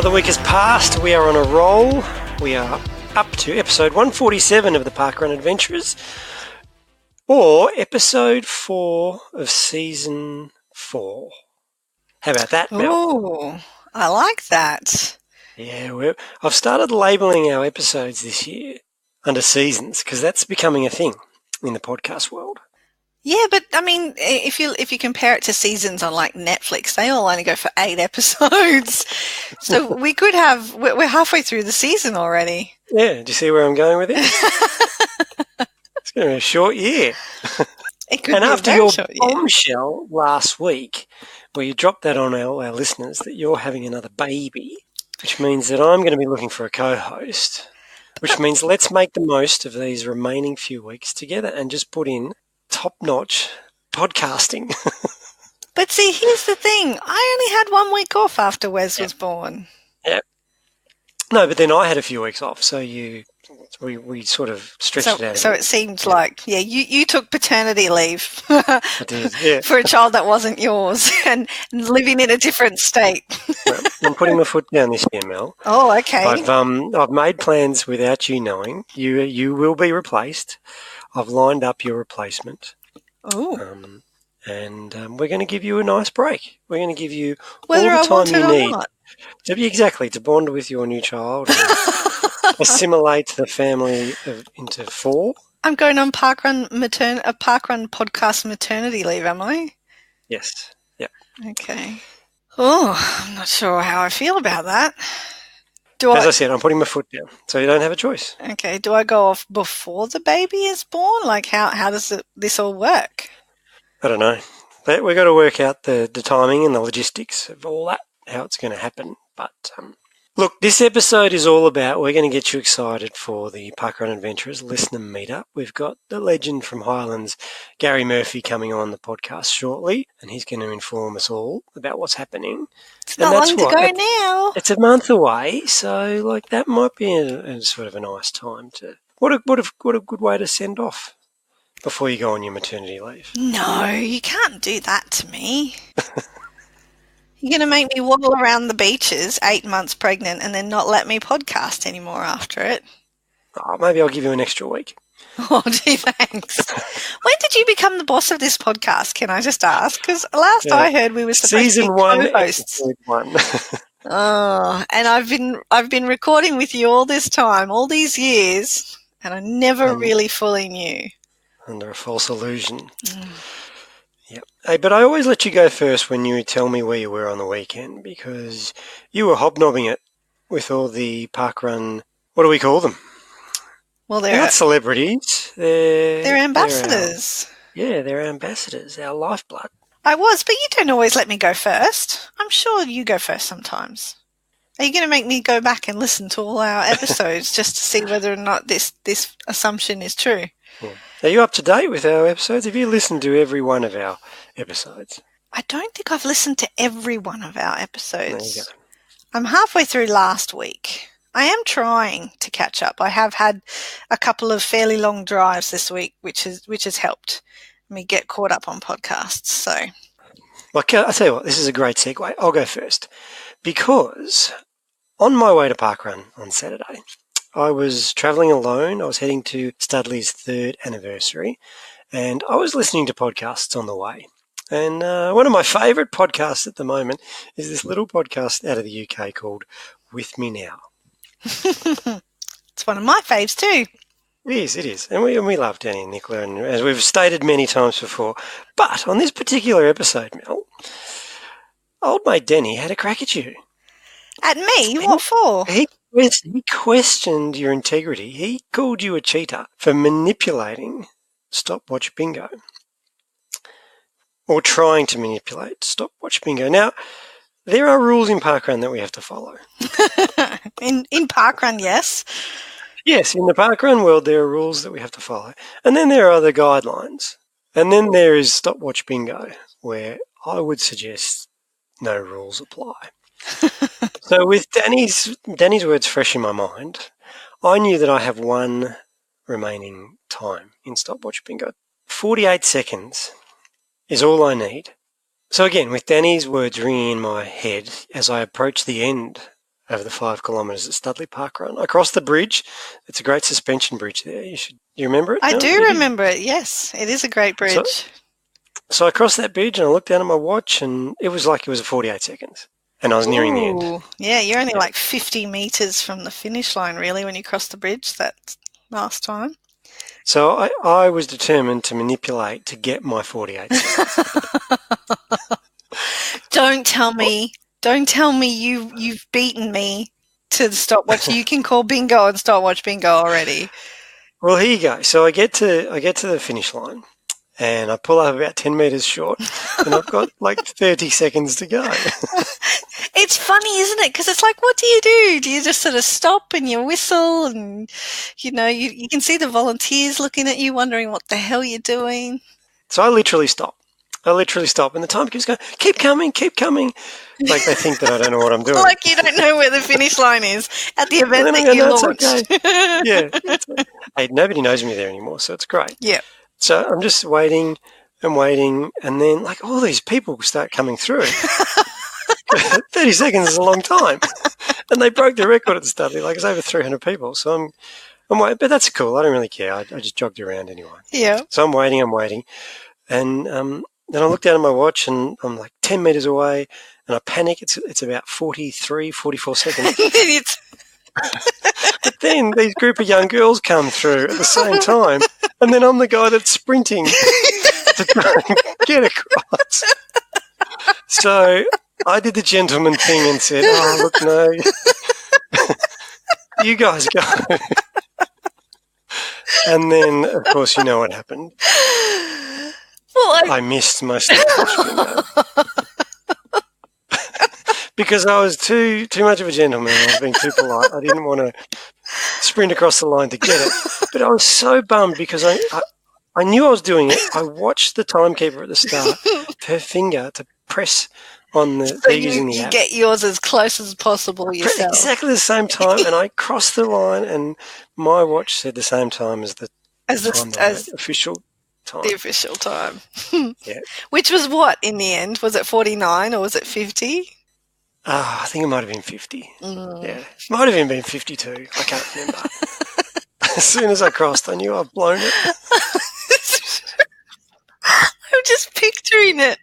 Another week has passed. We are on a roll. We are up to episode 147 of the Parkrun Adventurers, or episode 4 of season 4. How about that, Mel? Oh, I like that. Yeah, I've started labelling our episodes this year under seasons because that's becoming a thing in the podcast world. Yeah, but I mean, if you compare it to seasons on like Netflix, they all only go for 8 episodes. So we're halfway through the season already. Yeah, do you see where I'm going with it? It's going to be a short year. It could and be after a your short year. bombshell last week, where you dropped that on our listeners that you're having another baby, which means that I'm going to be looking for a co-host, which means let's make the most of these remaining few weeks together and just put in top-notch podcasting. But see, here's the thing. I only had 1 week off after Wes was born. Yeah. No, but then I had a few weeks off, so we sort of stretched it out. So it seemed like, you took paternity leave I did, yeah. for a child that wasn't yours and living in a different state. Well, I'm putting my foot down this year, Mel. Oh, okay. I've made plans without you knowing. You will be replaced. I've lined up your replacement. Oh. And we're going to give you a nice break. We're going to give you whether all the time you need. Not. To bond with your new child and assimilate the family into 4. I'm going on a parkrun podcast maternity leave, am I? Yes. Yeah. Okay. Oh, I'm not sure how I feel about that. As I said, I'm putting my foot down, so you don't have a choice. Okay. Do I go off before the baby is born? Like, how does this all work? I don't know. But we've got to work out the timing and the logistics of all that, how it's going to happen. But look, this episode is all about, we're going to get you excited for the Parkrun Adventurers listener meetup. We've got the legend from Highlands, Gary Murphy, coming on the podcast shortly, and he's going to inform us all about what's happening. It's not long to go now. It's a month away, so like that might be a sort of a nice time to. What a good way to send off before you go on your maternity leave. No, you can't do that to me. You're going to make me waddle around the beaches 8 months pregnant and then not let me podcast anymore after it. Oh, maybe I'll give you an extra week. Oh, gee, thanks. When did you become the boss of this podcast, can I just ask? Because last I heard we were supposed to be co-hosts. Season 1. Oh, and I've been recording with you all this time, all these years, and I never really fully knew. Under a false illusion. Yep. Hey, but I always let you go first when you tell me where you were on the weekend because you were hobnobbing it with all the parkrun. What do we call them? Well, they're not celebrities. They're ambassadors. They're ambassadors, our lifeblood. I was, but you don't always let me go first. I'm sure you go first sometimes. Are you going to make me go back and listen to all our episodes just to see whether or not this assumption is true? Yeah. Are you up to date with our episodes? Have you listened to every one of our episodes? I don't think I've listened to every one of our episodes. There you go. I'm halfway through last week. I am trying to catch up. I have had a couple of fairly long drives this week, which has helped me get caught up on podcasts. So, I'll tell you what, this is a great segue. I'll go first because on my way to Parkrun on Saturday, I was travelling alone. I was heading to Studley's 3rd anniversary, and I was listening to podcasts on the way. And one of my favourite podcasts at the moment is this little podcast out of the UK called With Me Now. It's one of my faves too. It is. And we love Danny and Nicola, and as we've stated many times before. But on this particular episode, Mel, old mate Danny had a crack at you. At me? What for? He questioned your integrity. He called you a cheater for manipulating stopwatch bingo. Or trying to manipulate stopwatch bingo. Now, there are rules in parkrun that we have to follow. in parkrun, yes. Yes, in the parkrun world, there are rules that we have to follow. And then there are other guidelines. And then there is stopwatch bingo, where I would suggest no rules apply. So with Danny's words fresh in my mind, I knew that I have one remaining time in stopwatch bingo. 48 seconds is all I need. So again, with Danny's words ringing in my head as I approach the end over the 5 kilometres at Studley Parkrun. I crossed the bridge. It's a great suspension bridge there. You remember it? I No? do remember it, yes. It is a great bridge. So I crossed that bridge and I looked down at my watch and it was 48 seconds. And I was nearing the end. Yeah, you're only like 50 metres from the finish line, really, when you crossed the bridge that last time. So I was determined to manipulate to get my 48 seconds. Don't tell me you've beaten me to the stopwatch. You can call bingo and stopwatch bingo already. Well, here you go. So I get to the finish line and I pull up about 10 metres short and I've got 30 seconds to go. It's funny, isn't it? Because it's like, what do you do? Do you just sort of stop and you whistle and, you can see the volunteers looking at you wondering what the hell you're doing? So I literally stop. And the time keeps going, keep coming. Like they think that I don't know what I'm doing. Like you don't know where the finish line is at the event that you launched. Okay. Yeah. Hey, nobody knows me there anymore, so it's great. Yeah. So I'm just waiting, and then all these people start coming through. 30 seconds is a long time. And they broke the record at the Studley. It's over 300 people. So I'm waiting, but that's cool. I don't really care. I just jogged around anyway. Yeah. So I'm waiting. And then I look down at my watch and I'm 10 metres away and I panic. It's about 43, 44 seconds. But then these group of young girls come through at the same time and then I'm the guy that's sprinting to try and get across. So I did the gentleman thing and said, oh, look, no, you guys go. And then, of course, you know what happened. Well, I missed my stopwatch window. Because I was too much of a gentleman. I was being too polite. I didn't want to sprint across the line to get it. But I was so bummed because I knew I was doing it. I watched the timekeeper at the start, her finger to press on the using the app. You get yours as close as possible yourself. Exactly the same time, and I crossed the line, and my watch said the same time as the official time. The official time. Yeah. Which was what in the end? Was it 49 or was it 50? I think it might have been 50. Yeah, it might have even been 52. I can't remember. As soon as I crossed, I knew I've blown it. I'm just picturing it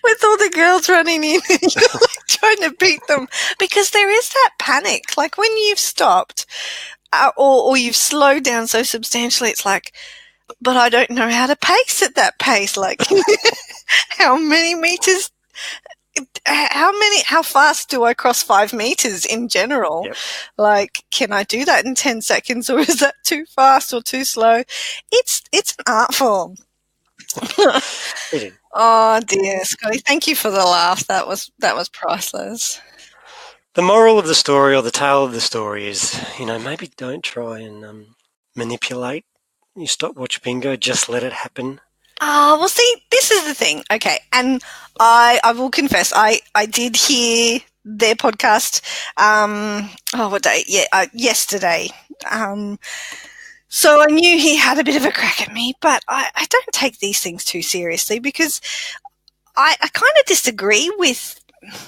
with all the girls running in and you're trying to beat them because there is that panic. When you've stopped or you've slowed down so substantially, it's but I don't know how to pace at that pace. How many meters? How fast do I cross 5 meters in general? Yep. Can I do that in 10 seconds or is that too fast or too slow? It's an art form. Oh dear, Scotty, thank you for the laugh. That was priceless. The moral of the story, or the tale of the story, is maybe don't try and manipulate your stopwatch bingo. Just let it happen. Oh, well, see, this is the thing. Okay, and I will confess, I did hear their podcast. What day? Yeah, yesterday. So I knew he had a bit of a crack at me, but I don't take these things too seriously because I kind of disagree with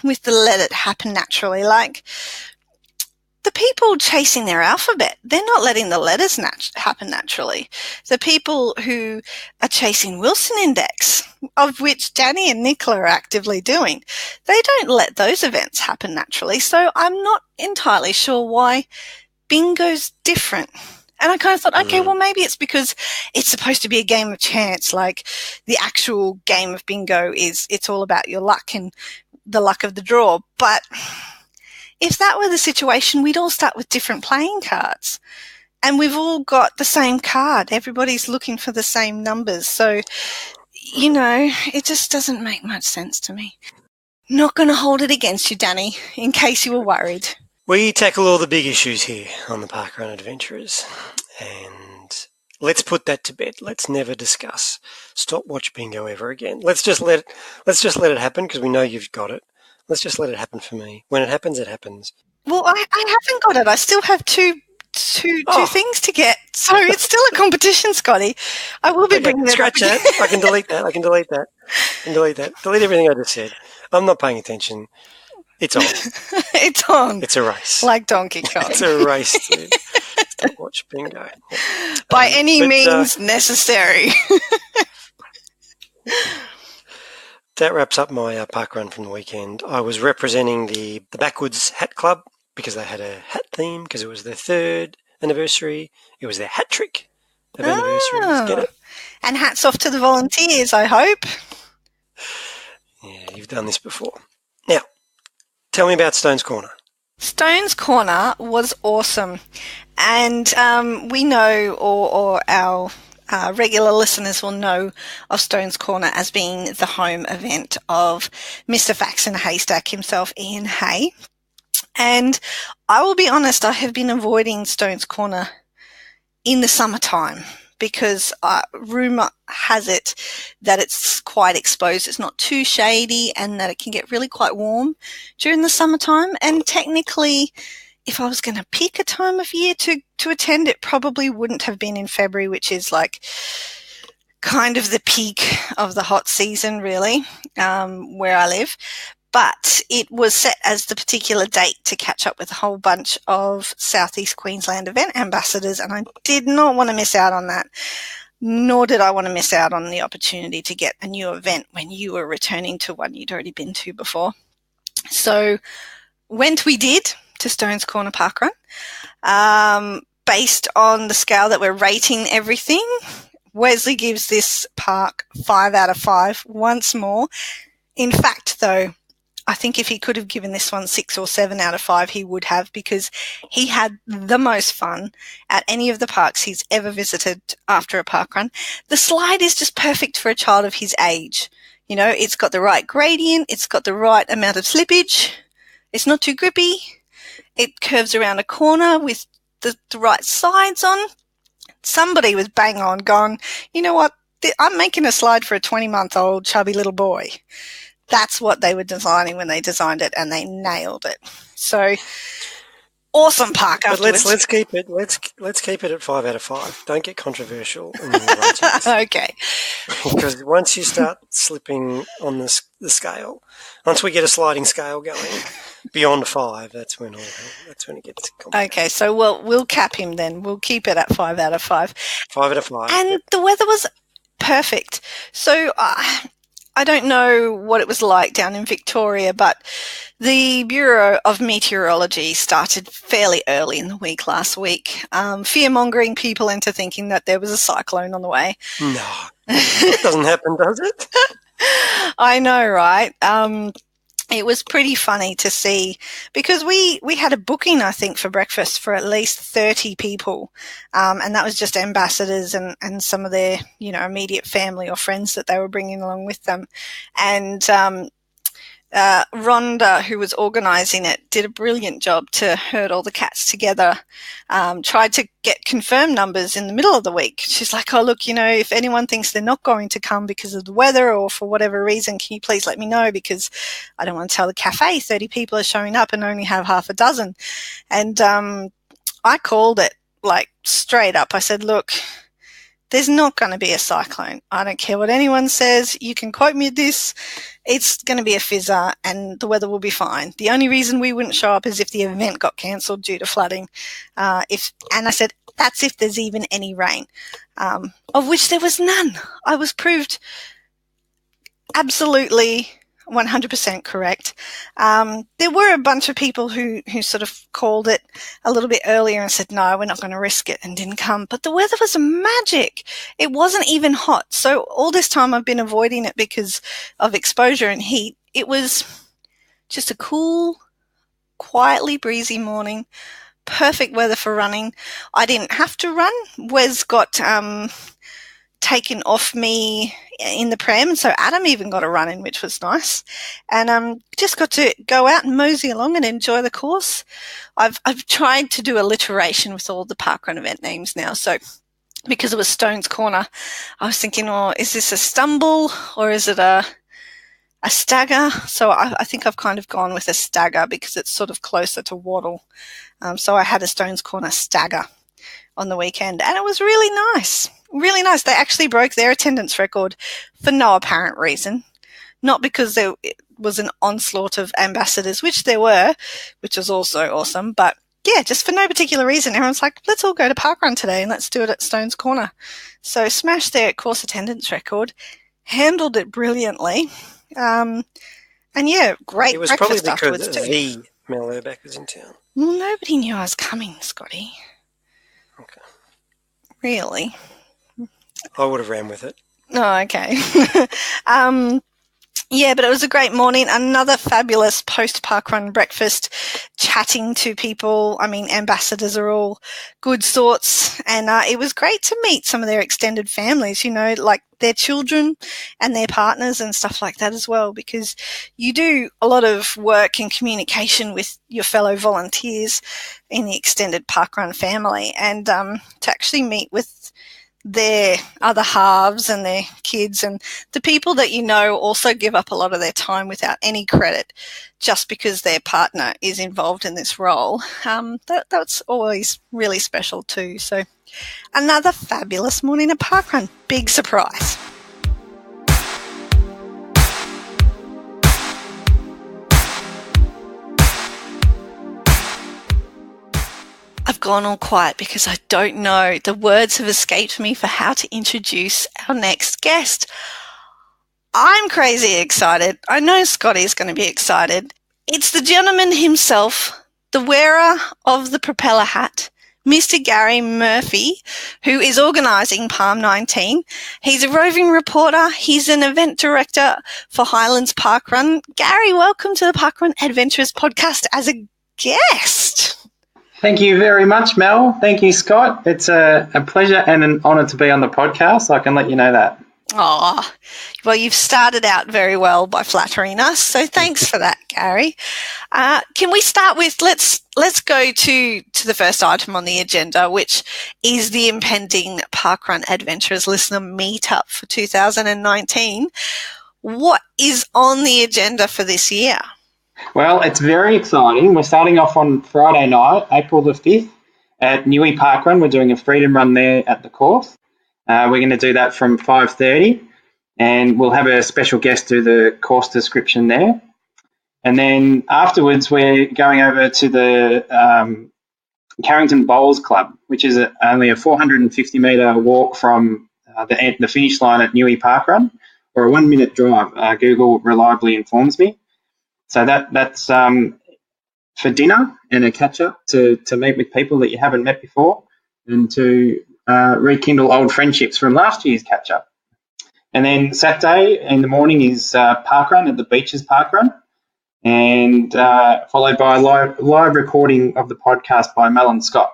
the let it happen naturally. The people chasing their alphabet, they're not letting the letters happen naturally. The people who are chasing Wilson Index, of which Danny and Nicola are actively doing, they don't let those events happen naturally. So I'm not entirely sure why bingo's different. And I kind of thought, okay, well, maybe it's because it's supposed to be a game of chance. The actual game of bingo it's all about your luck and the luck of the draw. But if that were the situation, we'd all start with different playing cards. And we've all got the same card. Everybody's looking for the same numbers. So, it just doesn't make much sense to me. Not going to hold it against you, Danny, in case you were worried. We tackle all the big issues here on the Parkrun Adventurers, and let's put that to bed. Let's never discuss stopwatch bingo ever again. Let's just let it happen because we know you've got it. Let's just let it happen for me. When it happens, it happens. Well, I haven't got it. I still have two things to get, so it's still a competition, Scotty. I will be bringing it up. Scratch that. I can delete that. Delete everything I just said. I'm not paying attention. It's on. It's on. It's a race. Like Donkey Kong. It's a race to stopwatch bingo. By any means necessary. That wraps up my parkrun from the weekend. I was representing the Backwoods Hat Club because they had a hat theme because it was their 3rd anniversary. It was their hat trick of anniversaries. Get it? And hats off to the volunteers, I hope. Yeah, you've done this before. Now, tell me about Stone's Corner. Stone's Corner was awesome. And we know, or our regular listeners will know of Stone's Corner as being the home event of Mr. Facts in a Haystack himself, Ian Hay. And I will be honest, I have been avoiding Stone's Corner in the summertime because rumour has it that it's quite exposed. It's not too shady and that it can get really quite warm during the summertime. And technically, if I was going to pick a time of year to attend, it probably wouldn't have been in February, which is like kind of the peak of the hot season, really, where I live. But it was set as the particular date to catch up with a whole bunch of Southeast Queensland event ambassadors, and I did not want to miss out on that, nor did I want to miss out on the opportunity to get a new event when you were returning to one you'd already been to before. So went we did to Stone's Corner Parkrun. Based on the scale that we're rating everything, Wesley gives this park 5 out of 5 once more. In fact, though, I think if he could have given this one 6 or 7 out of 5, he would have, because he had the most fun at any of the parks he's ever visited after a parkrun. The slide is just perfect for a child of his age. You know, it's got the right gradient, it's got the right amount of slippage, it's not too grippy, it curves around a corner with the right sides on. Somebody was bang on gone, you know what, I'm making a slide for a 20-month-old chubby little boy. That's what they were designing when they designed it, and they nailed it. So awesome park. But let's keep it. Let's keep it at 5 out of 5. Don't get controversial in your ratings. Okay. Because once you start slipping on the scale, once we get a sliding scale going beyond 5, that's when it gets complicated. Okay, so we'll cap him then. We'll keep it at 5 out of 5. 5 out of 5. And yep. The weather was perfect. So I don't know what it was like down in Victoria, but the Bureau of Meteorology started fairly early in the week last week, fear-mongering people into thinking that there was a cyclone on the way. No, it doesn't happen, does it? I know, right? It was pretty funny to see, because we had a booking, I think, for breakfast for at least 30 people. And that was just ambassadors and some of their, immediate family or friends that they were bringing along with them. And Rhonda, who was organising it, did a brilliant job to herd all the cats together, tried to get confirmed numbers in the middle of the week. She's like, oh, look, if anyone thinks they're not going to come because of the weather or for whatever reason, can you please let me know, because I don't want to tell the cafe 30 people are showing up and only have half a dozen. And I called it like straight up. I said, look, there's not going to be a cyclone. I don't care what anyone says. You can quote me this. It's going to be a fizzer and the weather will be fine. The only reason we wouldn't show up is if the event got cancelled due to flooding. And I said, that's if there's even any rain, of which there was none. I was proved absolutely 100% correct. There were a bunch of people who sort of called it a little bit earlier and said, no, we're not going to risk it, and didn't come. But the weather was magic. It wasn't even hot. So all this time I've been avoiding it because of exposure and heat. It was just a cool, quietly breezy morning. Perfect weather for running. I didn't have to run. Wes got taken off me in the pram, and so Adam even got a run in, which was nice, and just got to go out and mosey along and enjoy the course. I've tried to do alliteration with all the parkrun event names now, so because it was Stone's Corner, I was thinking, is this a stumble or is it a stagger? So I think I've kind of gone with a stagger because it's sort of closer to waddle. So I had a Stone's Corner stagger on the weekend, and it was really nice. Really nice. They actually broke their attendance record for no apparent reason. Not because was an onslaught of ambassadors, which there were, which was also awesome. But yeah, just for no particular reason, everyone's like, let's all go to parkrun today and let's do it at Stones Corner. So smashed their course attendance record, handled it brilliantly. And yeah, great It was probably breakfast afterwards because too. the Mel Urbeck was in town. Well, nobody knew I was coming, Scotty. Okay. Really? I would have ran with it. Oh, okay. Yeah, but it was a great morning. Another fabulous post-parkrun breakfast, chatting to people. I mean, ambassadors are all good sorts. And it was great to meet some of their extended families, you know, like their children and their partners and stuff like that as well, because you do a lot of work and communication with your fellow volunteers in the extended parkrun family. And to actually meet with their other halves and their kids and the people that you know also give up a lot of their time without any credit just because their partner is involved in this role. That's always really special too. So another fabulous morning at parkrun. Big surprise. I've gone all quiet because I don't know. The words have escaped me for how to introduce our next guest. I'm crazy excited. I know Scotty's going to be excited. It's the gentleman himself, the wearer of the propeller hat, Mr. Gary Murphy, who is organising Palm 19. He's a roving reporter. He's an event director for Highlands Parkrun. Gary, welcome to the Parkrun Adventurers podcast as a guest. Thank you very much, Mel. Thank you, Scott. It's a pleasure and an honour to be on the podcast. I can let you know that. Oh, well, you've started out very well by flattering us, so thanks for that, Gary. Can we start with let's go to the first item on the agenda, which is the impending Parkrun Adventurers listener meetup for 2019. What is on the agenda for this year? Well, it's very exciting. We're starting off on Friday night, April the 5th, at Yowie Parkrun. We're doing a freedom run there at the course. We're going to do that from 5:30, and we'll have a special guest do the course description there. And then afterwards, we're going over to the Carrington Bowls Club, which is only a 450-metre walk from the finish line at Yowie Parkrun, or a 1-minute drive. Google reliably informs me. So that's for dinner and a catch-up to meet with people that you haven't met before and to rekindle old friendships from last year's catch-up. And then Saturday in the morning is parkrun at the Beaches Parkrun, and followed by a live recording of the podcast by Mel and Scott.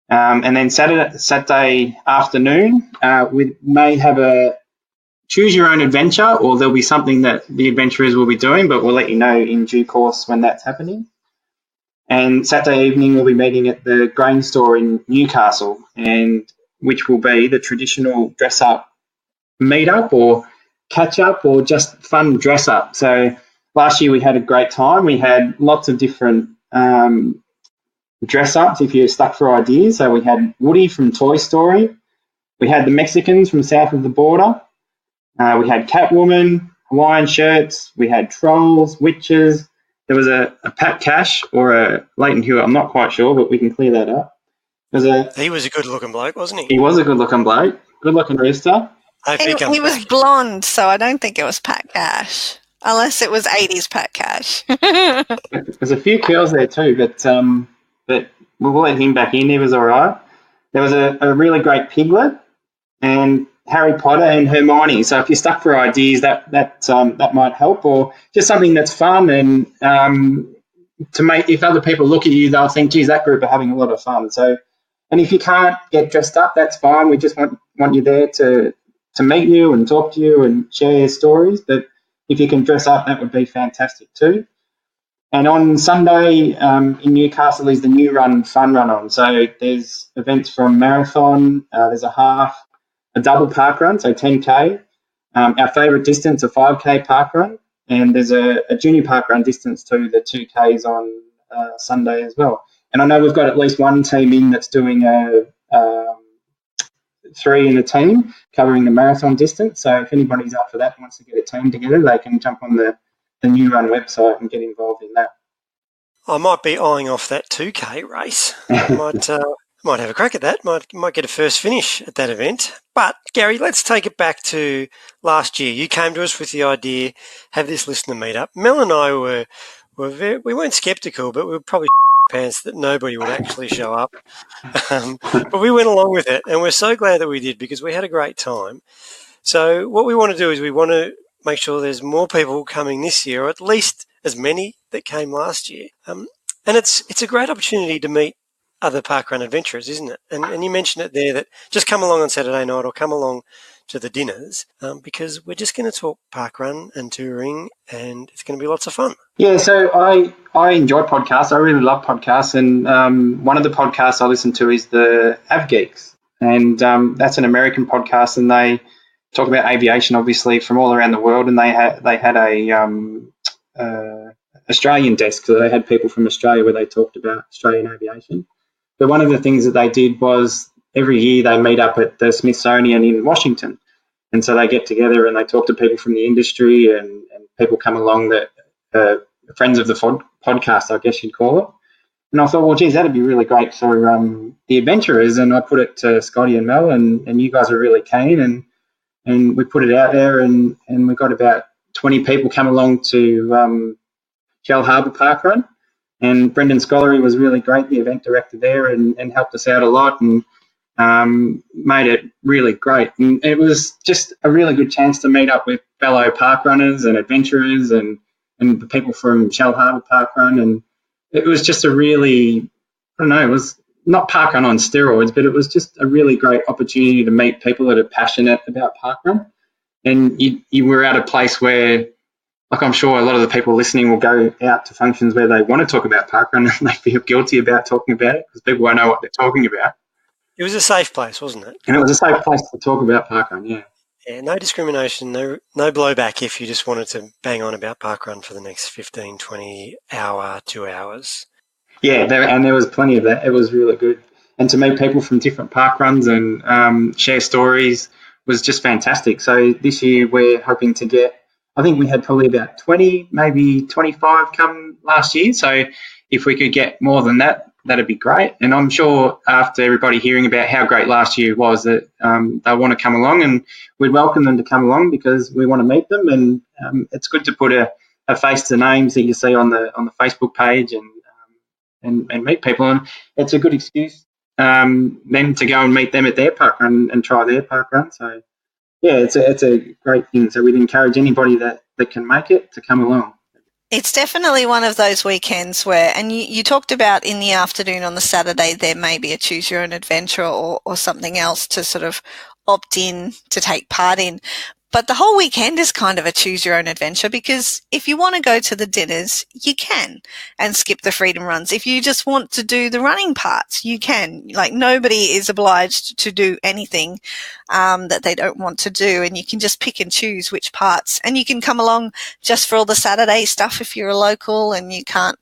And then Saturday afternoon, we may have a choose your own adventure, or there'll be something that the adventurers will be doing, but we'll let you know in due course when that's happening. And Saturday evening, we'll be meeting at the grain store in Newcastle, and which will be the traditional dress-up meet-up or catch-up or just fun dress-up. So last year we had a great time. We had lots of different dress-ups if you're stuck for ideas. So we had Woody from Toy Story. We had the Mexicans from south of the border. We had Catwoman, Hawaiian shirts, we had trolls, witches. There was a Pat Cash or a Leighton Hewitt, I'm not quite sure, but we can clear that up. He was a good-looking bloke, wasn't he? He was a good-looking bloke, good-looking rooster. He was blonde, so I don't think it was Pat Cash, unless it was 80s Pat Cash. There's a few curls there too, but we'll let him back in. He was all right. There was a really great Piglet and Harry Potter and Hermione. So if you're stuck for ideas, that might help, or just something that's fun and to make, if other people look at you, they'll think, geez, that group are having a lot of fun. So, and if you can't get dressed up, that's fine. We just want you there to meet you and talk to you and share stories. But if you can dress up, that would be fantastic too. And on Sunday in Newcastle is the New Run Fun Run on. So there's events from marathon, there's a half, a double park run, so 10K. Our favourite distance, a 5K park run, and there's a junior park run distance too, the 2Ks on Sunday as well. And I know we've got at least one team in that's doing a 3 in a team covering the marathon distance. So if anybody's up for that and wants to get a team together, they can jump on the New Run website and get involved in that. I might be eyeing off that 2K race. I might have a crack at that. Might get a first finish at that event. But Gary, let's take it back to last year. You came to us with the idea, have this listener meetup. Mel and I we weren't sceptical, but we were probably pants that nobody would actually show up. But we went along with it, and we're so glad that we did because we had a great time. So what we want to do is we want to make sure there's more people coming this year, or at least as many that came last year. And it's a great opportunity to meet other parkrun adventurers, isn't it? And you mentioned it there that just come along on Saturday night or come along to the dinners because we're just going to talk parkrun and touring, and it's going to be lots of fun. Yeah, so I enjoy podcasts. I really love podcasts, and one of the podcasts I listen to is the Av Geeks, and that's an American podcast, and they talk about aviation, obviously, from all around the world, and they had a Australian desk, so they had people from Australia where they talked about Australian aviation. But one of the things that they did was every year they meet up at the Smithsonian in Washington, and so they get together and they talk to people from the industry, and people come along that friends of the podcast, I guess you'd call it. And I thought, well, geez, that'd be really great for the adventurers, and I put it to Scotty and Mel, and you guys are really keen, and we put it out there, and we got about 20 people come along to Shell Harbour Parkrun, and Brendan Scollery was really great, the event director there, and helped us out a lot and made it really great. And it was just a really good chance to meet up with fellow parkrunners and adventurers and the people from Shell Harbour Parkrun, and it was just a really, I don't know, it was not parkrun on steroids, but it was just a really great opportunity to meet people that are passionate about parkrun. And you were at a place where, like, I'm sure a lot of the people listening will go out to functions where they want to talk about parkrun and they feel guilty about talking about it because people won't know what they're talking about. It was a safe place, wasn't it? And it was a safe place to talk about parkrun, yeah. Yeah, no discrimination, no blowback if you just wanted to bang on about parkrun for the next 15, 20 hour, 2 hours. Yeah, there was plenty of that. It was really good. And to meet people from different parkruns and share stories was just fantastic. So this year we're hoping to get, I think we had probably about 20, maybe 25 come last year. So if we could get more than that, that'd be great. And I'm sure after everybody hearing about how great last year was that they'll want to come along, and we'd welcome them to come along because we want to meet them. And it's good to put a face to names that you see on the Facebook page and meet people. And it's a good excuse then to go and meet them at their parkrun and try their parkrun. So yeah, it's a great thing. So we'd encourage anybody that can make it to come along. It's definitely one of those weekends where, and you talked about in the afternoon on the Saturday, there may be a choose your own adventure or something else to sort of opt in to take part in. But the whole weekend is kind of a choose your own adventure because if you want to go to the dinners, you can and skip the freedom runs. If you just want to do the running parts, you can. Like, nobody is obliged to do anything that they don't want to do, and you can just pick and choose which parts. And you can come along just for all the Saturday stuff if you're a local and you can't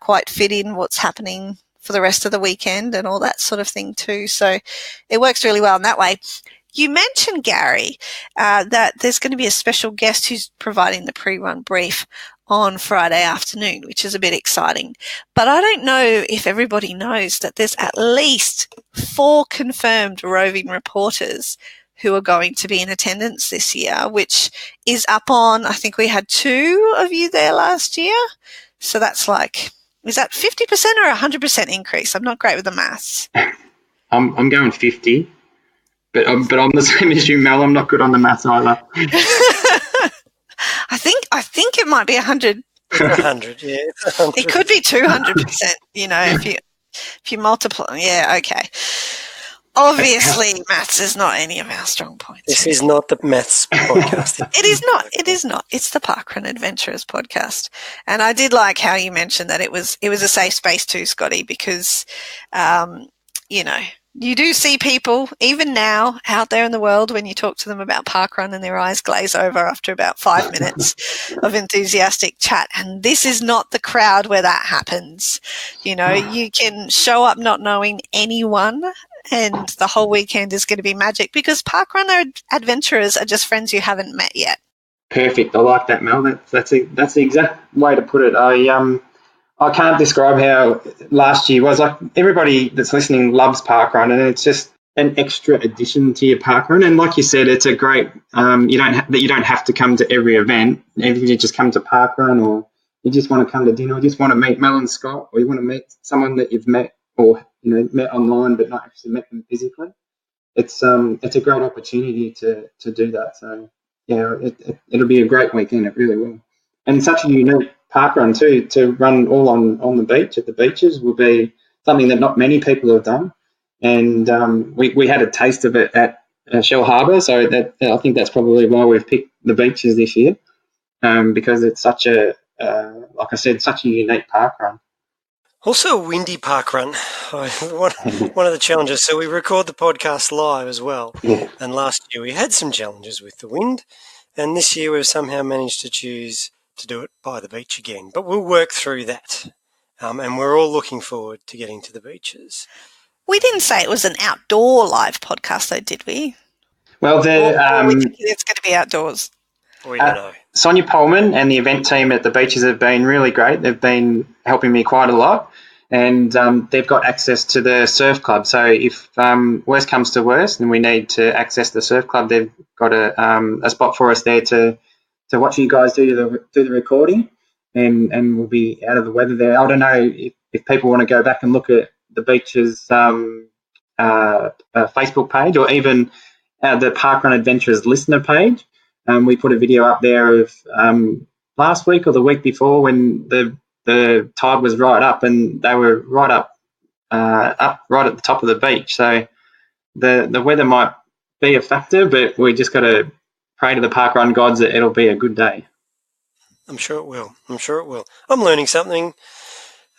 quite fit in what's happening for the rest of the weekend and all that sort of thing too. So it works really well in that way. You mentioned, Gary, that there's going to be a special guest who's providing the pre-run brief on Friday afternoon, which is a bit exciting. But I don't know if everybody knows that there's at least 4 confirmed roving reporters who are going to be in attendance this year, which is up on, I think we had 2 of you there last year. So that's like, is that 50% or 100% increase? I'm not great with the maths. I'm going 50. But I'm the same as you, Mel. I'm not good on the maths either. I think it might be 100. It's 100, yeah. It's 100. It could be 200%. You know, if you multiply, yeah, okay. Obviously, maths is not any of our strong points. This is not the maths podcast. It is not. It is not. It's the Parkrun Adventurers podcast. And I did like how you mentioned that it was a safe space too, Scotty, because, you know, you do see people, even now, out there in the world when you talk to them about parkrun and their eyes glaze over after about 5 minutes of enthusiastic chat. And this is not the crowd where that happens. You know, you can show up not knowing anyone and the whole weekend is going to be magic because parkrun adventurers are just friends you haven't met yet. Perfect. I like that, Mel. That's the exact way to put it. I can't describe how last year was. Like, everybody that's listening loves parkrun, and it's just an extra addition to your parkrun. And like you said, it's a great. You don't have to come to every event. If you just come to parkrun, or you just want to come to dinner, or just want to meet Mel and Scott, or you want to meet someone that you've met or met online but not actually met them physically. It's a great opportunity to do that. So yeah, it'll be a great weekend. It really will. And such a unique parkrun too, to run all on the beach at the beaches will be something that not many people have done. And we had a taste of it at Shell Harbour, so that I think that's probably why we've picked the beaches this year, because it's such a like I said, such a unique parkrun. Also a windy parkrun. One of the challenges. So we record the podcast live as well. Yeah. And last year we had some challenges with the wind, and this year we've somehow managed to choose to do it by the beach again. But we'll work through that, and we're all looking forward to getting to the beaches. We didn't say it was an outdoor live podcast, though, did we? Well, Or we think it's going to be outdoors. We don't know. Sonia Pullman and the event team at the beaches have been really great. They've been helping me quite a lot, and they've got access to the surf club. So if worst comes to worst and we need to access the surf club, they've got a spot for us there to watch you guys do the recording, and we'll be out of the weather there. I don't know if people want to go back and look at the beaches Facebook page, or even the Parkrun Adventures listener page. We put a video up there of last week or the week before when the tide was right up, and they were right up right at the top of the beach. So the weather might be a factor, but we just got to pray to the parkrun gods that it'll be a good day. I'm sure it will. I'm learning something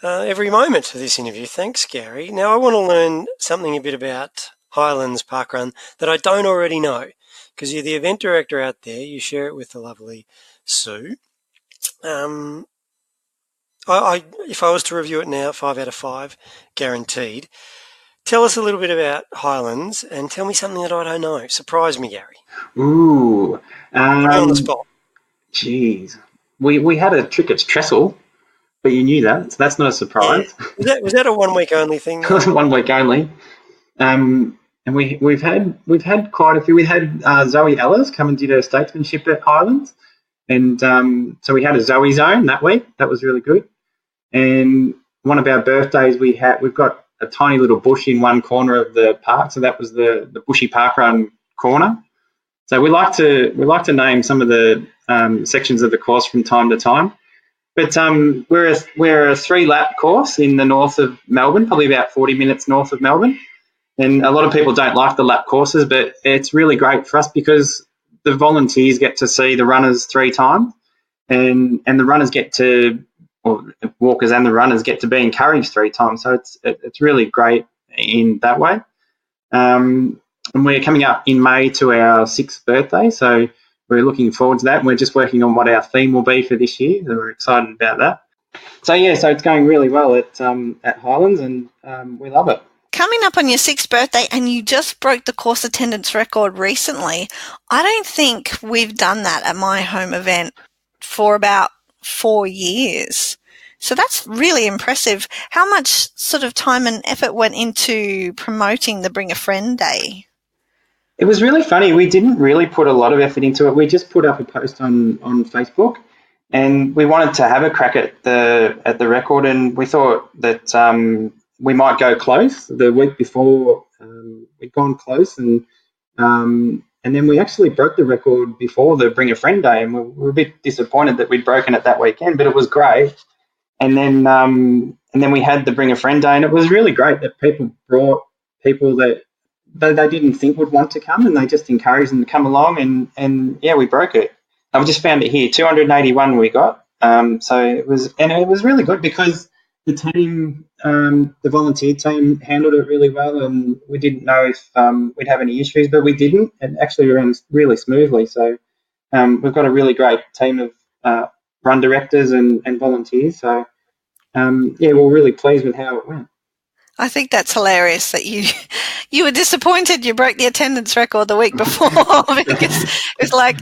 every moment of this interview. Thanks, Gary. Now I want to learn something a bit about Highlands Parkrun that I don't already know, because you're the event director out there. You share it with the lovely Sue. If I was to review it now, 5 out of 5, guaranteed. Tell us a little bit about Highlands, and tell me something that I don't know. Surprise me, Gary. Ooh. Put me on the spot. Jeez. We had a trick at Trestle, but you knew that, so that's not a surprise. Yeah. Was that a 1 week only thing? 1 week only. And we've had quite a few. We had Zoe Ellis come and did her statesmanship at Highlands, and so we had a Zoe zone that week. That was really good. And one of our birthdays, we've got a tiny little bush in one corner of the park, so that was the bushy parkrun corner. So we like to name some of the sections of the course from time to time. But we're a 3-lap course in the north of Melbourne, probably about 40 minutes north of Melbourne. And a lot of people don't like the lap courses, but it's really great for us because the volunteers get to see the runners 3 times, and the runners or walkers and the runners get to be encouraged 3 times. So it's really great in that way. And we're coming up in May to our 6th birthday, so we're looking forward to that. And we're just working on what our theme will be for this year, so we're excited about that. So yeah, so it's going really well at Highlands, and we love it. Coming up on your 6th birthday, and you just broke the course attendance record recently. I don't think we've done that at my home event for about 4 years. So that's really impressive. How much sort of time and effort went into promoting the Bring a Friend Day? It was really funny. We didn't really put a lot of effort into it. We just put up a post on Facebook, and we wanted to have a crack at the record, and we thought that we might go close. The week before, we'd gone close, and then we actually broke the record before the Bring a Friend Day, and we were a bit disappointed that we'd broken it that weekend, but it was great. And then we had the Bring a Friend Day, and it was really great that people brought people that they didn't think would want to come, and they just encouraged them to come along, and yeah, we broke it. I've just found it here, 281 we got. So it was really good because the team, the volunteer team, handled it really well, and we didn't know if we'd have any issues, but we didn't. It actually ran really smoothly. So we've got a really great team of run directors and volunteers. So yeah, we're really pleased with how it went. I think that's hilarious that you were disappointed you broke the attendance record the week before because it's like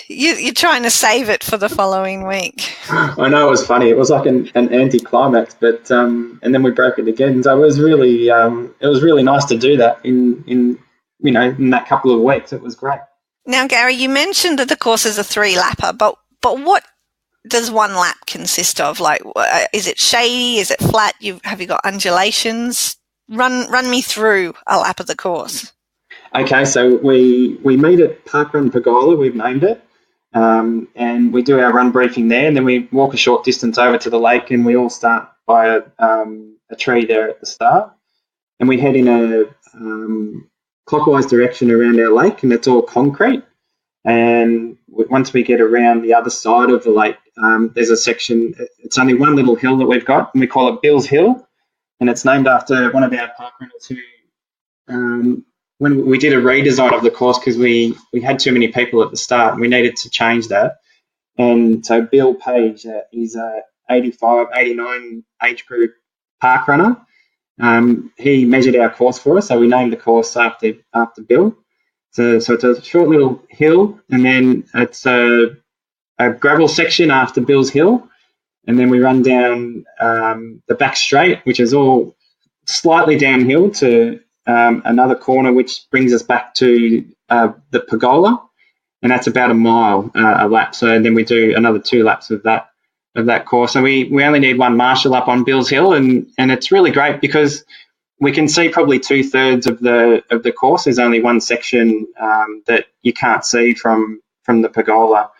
you're trying to save it for the following week. I know, it was funny. It was like an anti-climax, but and then we broke it again. So it was really nice to do that in that couple of weeks. It was great. Now, Gary, you mentioned that the course is a 3-lapper, but what does one lap consist of? Like, is it shady? Is it flat? Have you got undulations? Run me through a lap of the course. Okay, so we meet at Parkrun Pergola, we've named it, and we do our run briefing there, and then we walk a short distance over to the lake, and we all start by a tree there at the start, and we head in a clockwise direction around our lake, and it's all concrete. And once we get around the other side of the lake, there's a section, it's only one little hill that we've got, and we call it Bill's Hill, and it's named after one of our parkrunners who, when we did a redesign of the course, because we had too many people at the start, and we needed to change that. And so Bill Page is a 85, 89 age group parkrunner. He measured our course for us, so we named the course after Bill. So it's a short little hill, and then it's a gravel section after Bill's Hill, and then we run down the back straight, which is all slightly downhill to another corner, which brings us back to the pergola, and that's about a mile a lap. So then we do another 2 laps of that course, and we only need one marshal up on Bill's Hill, and it's really great because we can see probably 2/3 of the course. There's only one section that you can't see from the pergola.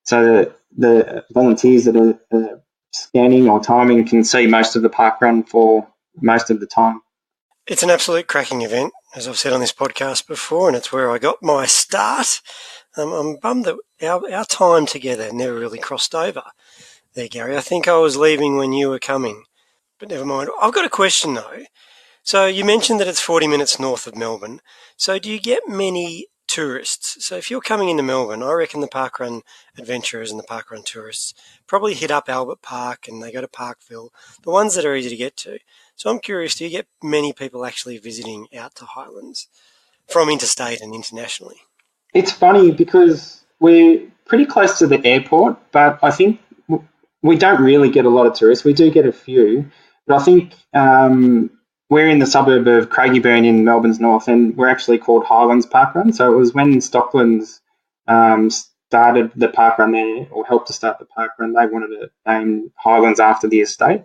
So the volunteers that are scanning or timing can see most of the parkrun for most of the time. It's an absolute cracking event, as I've said on this podcast before, and it's where I got my start. I'm bummed that our time together never really crossed over there, Gary. I think I was leaving when you were coming, but never mind. I've got a question, though. So you mentioned that it's 40 minutes north of Melbourne. So do you get many tourists? So if you're coming into Melbourne, I reckon the parkrun adventurers and the parkrun tourists probably hit up Albert Park and they go to Parkville, the ones that are easy to get to. So I'm curious, do you get many people actually visiting out to Highlands from interstate and internationally? It's funny because we're pretty close to the airport, but I think we don't really get a lot of tourists. We do get a few, but I think we're in the suburb of Craigieburn in Melbourne's north, and we're actually called Highlands Parkrun. So it was when Stocklands started the parkrun there, or helped to start the parkrun, they wanted to name Highlands after the estate.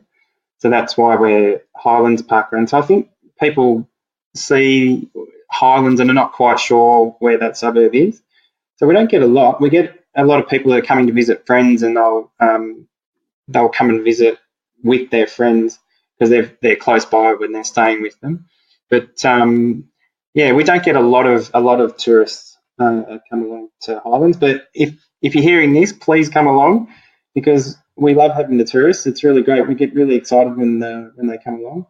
So that's why we're Highlands Parkrun. So I think people see Highlands and are not quite sure where that suburb is. So we don't get a lot. We get a lot of people that are coming to visit friends, and they'll come and visit with their friends, because they're close by when they're staying with them. But we don't get a lot of tourists come along to Highlands. But if you're hearing this, please come along, because we love having the tourists. It's really great. We get really excited when they come along.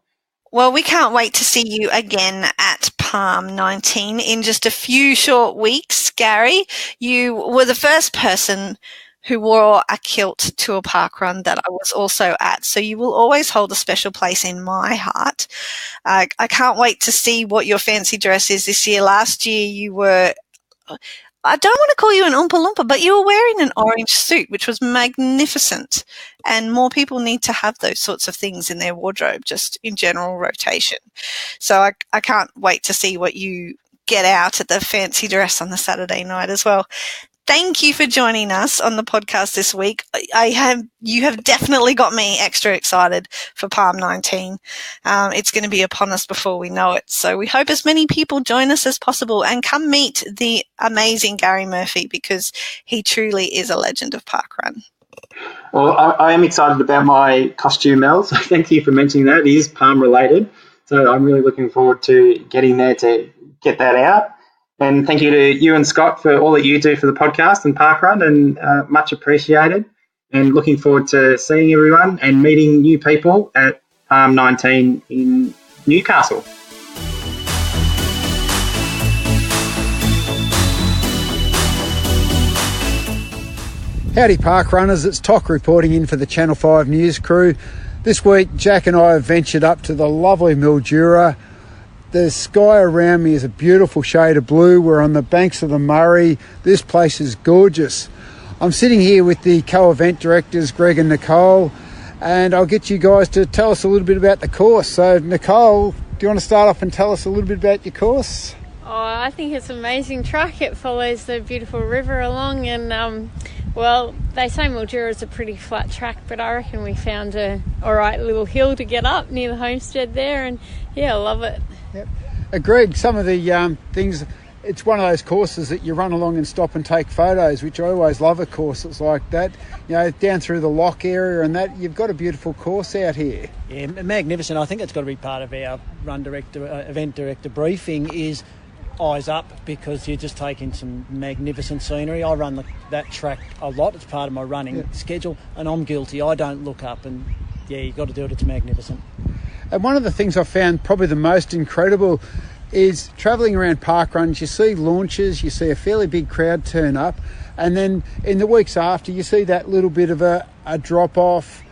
Well, we can't wait to see you again at Palm 19 in just a few short weeks, Gary. You were the first person who wore a kilt to a parkrun that I was also at. So you will always hold a special place in my heart. I can't wait to see what your fancy dress is this year. Last year you were, I don't want to call you an Oompa Loompa, but you were wearing an orange suit, which was magnificent. And more people need to have those sorts of things in their wardrobe, just in general rotation. So I can't wait to see what you get out at the fancy dress on the Saturday night as well. Thank you for joining us on the podcast this week. You have definitely got me extra excited for Palm 19. It's going to be upon us before we know it. So we hope as many people join us as possible and come meet the amazing Gary Murphy, because he truly is a legend of parkrun. Well, I am excited about my costume, Mel, so thank you for mentioning that. It is palm related, so I'm really looking forward to getting there to get that out. And thank you to you and Scott for all that you do for the podcast and parkrun, and much appreciated. And looking forward to seeing everyone and meeting new people at Palm 19 in Newcastle. Howdy park runners, it's Toc reporting in for the Channel 5 news crew. This week, Jack and I have ventured up to the lovely Mildura. The sky around me is a beautiful shade of blue. We're on the banks of the Murray. This place is gorgeous. I'm sitting here with the co-event directors, Greg and Nicole, and I'll get you guys to tell us a little bit about the course. So, Nicole, do you want to start off and tell us a little bit about your course? Oh, I think it's an amazing track. It follows the beautiful river along, and well, they say Mildura is a pretty flat track, but I reckon we found a alright little hill to get up near the homestead there, and yeah, I love it. Yep. Greg, some of the things, it's one of those courses that you run along and stop and take photos, which I always love at courses like that. You know, down through the lock area and that, you've got a beautiful course out here. Yeah, magnificent. I think it's got to be part of our event director briefing is eyes up, because you're just taking some magnificent scenery. I run that track a lot. It's part of my running schedule, and I'm guilty. I don't look up, and yeah, you've got to do it. It's magnificent. And one of the things I found probably the most incredible is travelling around parkruns. You see launches, you see a fairly big crowd turn up, and then in the weeks after you see that little bit of a drop off.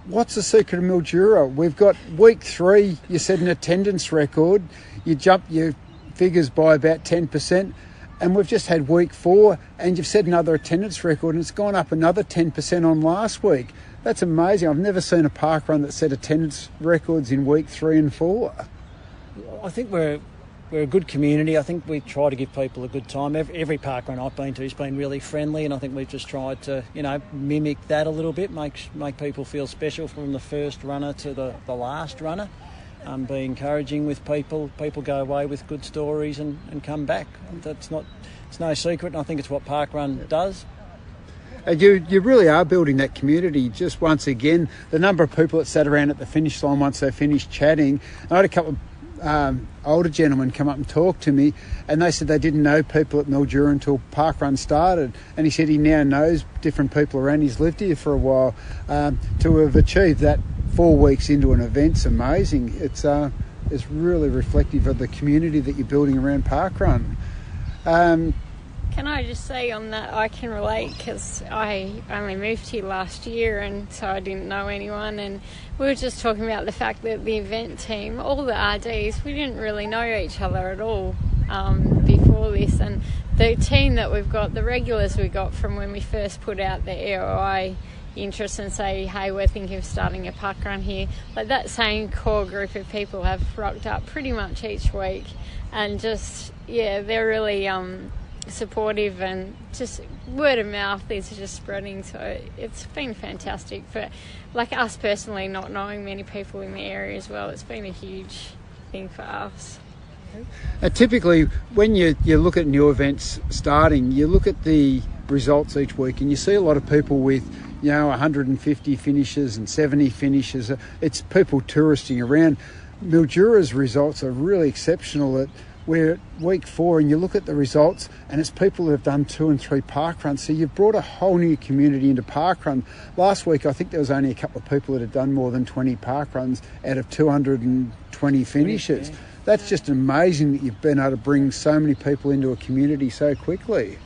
What's the secret of Mildura? We've got week 3, you set an attendance record, you jump your figures by about 10%, and we've just had week 4 and you've set another attendance record and it's gone up another 10% on last week. That's amazing. I've never seen a parkrun that set attendance records in week 3 and 4. I think we're a good community. I think we try to give people a good time. Every parkrun I've been to has been really friendly, and I think we've just tried to, mimic that a little bit, make people feel special from the first runner to the last runner. Be encouraging with people. People go away with good stories and come back. It's no secret, and I think it's what parkrun does. You really are building that community. Just once again, the number of people that sat around at the finish line once they finished chatting. I had a couple of older gentlemen come up and talk to me, and they said they didn't know people at Mildura until parkrun started, and he said he now knows different people around. He's lived here for a while. To have achieved that 4 weeks into an event's amazing. It's really reflective of the community that you're building around parkrun. Can I just say on that, I can relate, because I only moved here last year, and so I didn't know anyone, and we were just talking about the fact that the event team, all the RDs, we didn't really know each other at all before this, and the team that we've got, the regulars we got from when we first put out the EOI interest and say, hey, we're thinking of starting a parkrun here, like that same core group of people have rocked up pretty much each week, and just, yeah, they're really supportive, and just word of mouth is just spreading, so it's been fantastic for like us personally, not knowing many people in the area as well. It's been a huge thing for us. Typically when you look at new events starting, you look at the results each week and you see a lot of people with 150 finishes and 70 finishes. It's people touristing around. Mildura's results are really exceptional. We're at week 4 and you look at the results and it's people who have done 2 and 3 parkruns. So you've brought a whole new community into parkrun. Last week, I think there was only a couple of people that had done more than 20 parkruns out of 220 finishes. Yeah. That's just amazing that you've been able to bring so many people into a community so quickly.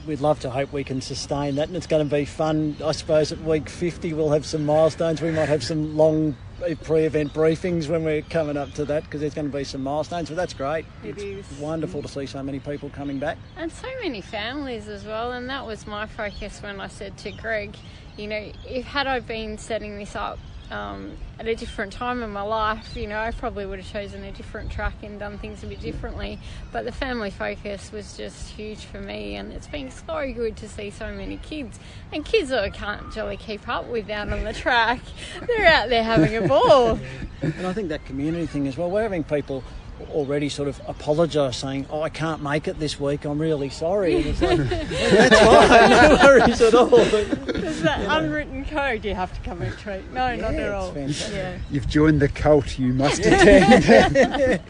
We'd love to hope we can sustain that, and it's going to be fun. I suppose at week 50 we'll have some milestones. We might have some long pre-event briefings when we're coming up to that, because there's going to be some milestones, but that's great. It's wonderful to see so many people coming back. And so many families as well, and that was my focus when I said to Greg, had I been setting this up at a different time in my life, I probably would have chosen a different track and done things a bit differently, but the family focus was just huge for me, and it's been so good to see so many kids, and kids that I can't really keep up with out on the track. They're out there having a ball. And I think that community thing as well, we're having people already sort of apologise, saying, I can't make it this week, I'm really sorry. And it's like, that's fine, no worries at all. There's that unwritten code, you have to come and treat. No, not at all. Yeah. You've joined the cult, you must attend.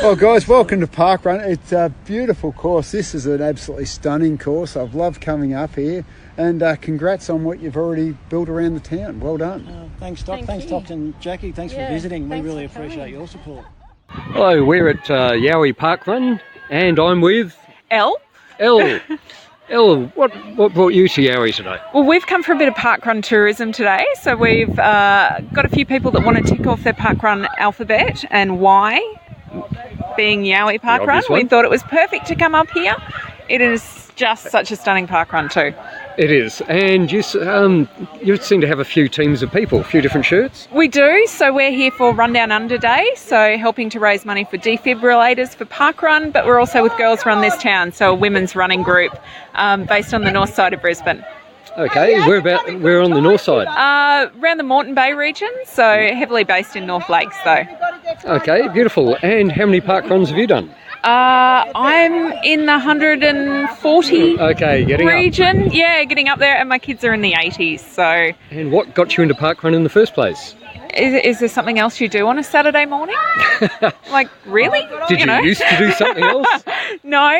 Well, guys, welcome to Parkrun. It's a beautiful course. This is an absolutely stunning course. I've loved coming up here, and congrats on what you've already built around the town. Well done. Thanks, Doc. Thanks, Doc and Jackie. Thanks for visiting. We really appreciate your support. Hello, we're at Yowie Parkrun, and I'm with Elle. Elle, what brought you to Yowie today? Well, we've come for a bit of parkrun tourism today, so we've got a few people that want to tick off their parkrun alphabet, and Y being Yowie parkrun. We thought it was perfect to come up here. It is just such a stunning parkrun too. It is, and you seem to have a few teams of people, a few different shirts. We do, so we're here for Rundown Under Day, so helping to raise money for defibrillators for parkrun, but we're also with Girls Run This Town, so a women's running group based on the north side of Brisbane. Okay, we're on the north side. Around the Moreton Bay region, so heavily based in North Lakes though. Okay, beautiful. And how many parkruns have you done? I'm in the 140 region. Up. Yeah, getting up there, and my kids are in the 80s. So. And what got you into parkrun in the first place? Is there something else you do on a Saturday morning? Like, really? Did you used to do something else? No.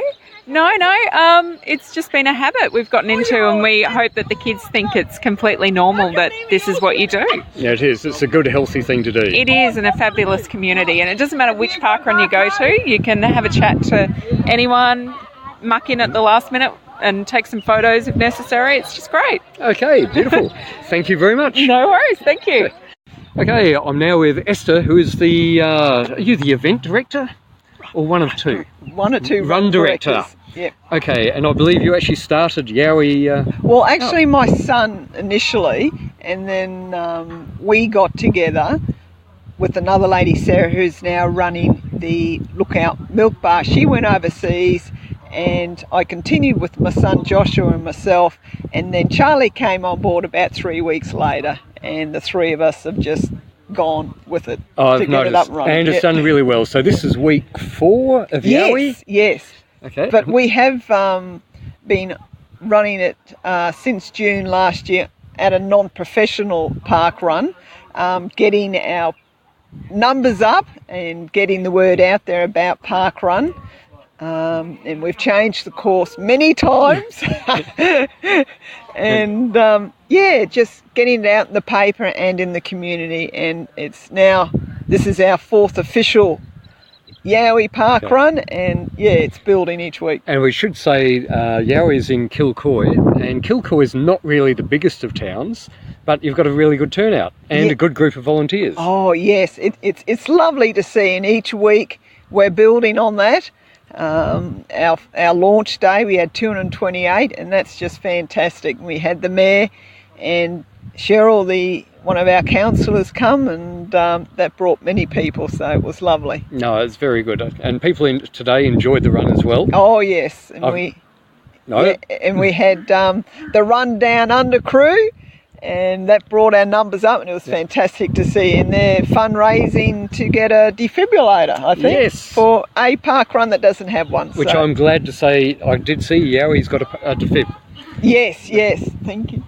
It's just been a habit we've gotten into, and we hope that the kids think it's completely normal that this is what you do. Yeah, it is. It's a good, healthy thing to do. It is, and a fabulous community. And it doesn't matter which parkrun you go to, you can have a chat to anyone, muck in at the last minute and take some photos if necessary. It's just great. Okay, beautiful. Thank you very much. No worries, thank you. Okay, I'm now with Esther, who is are you the event director? Or one of two? One or two run director. Yep. Okay, and I believe you actually started Yowie... Well, actually my son initially, and then we got together with another lady, Sarah, who's now running the Lookout Milk Bar. She went overseas, and I continued with my son Joshua and myself, and then Charlie came on board about 3 weeks later, and the three of us have just gone with it to get it up and running. And it's done really well. So this is week 4 of Yowie? Yes. Okay. But we have been running it since June last year at a non-professional park run, getting our numbers up and getting the word out there about park run. And we've changed the course many times. And just getting it out in the paper and in the community. And this is our 4th official Yowie park run, and it's building each week. And we should say Yowie is in Kilcoy, and Kilcoy is not really the biggest of towns, but you've got a really good turnout and a good group of volunteers. Oh yes, it's lovely to see, and each week we're building on that. Our launch day we had 228, and that's just fantastic. We had the mayor and Cheryl, one of our councillors, come, and that brought many people, so it was lovely. No, it's very good, and people today enjoyed the run as well. Oh yes, and we had the Run Down Under crew, and that brought our numbers up, and it was fantastic to see. And they're fundraising to get a defibrillator, I think, for a park run that doesn't have one. Which I'm glad to say I did see Yowie's got a defib. Yes, thank you.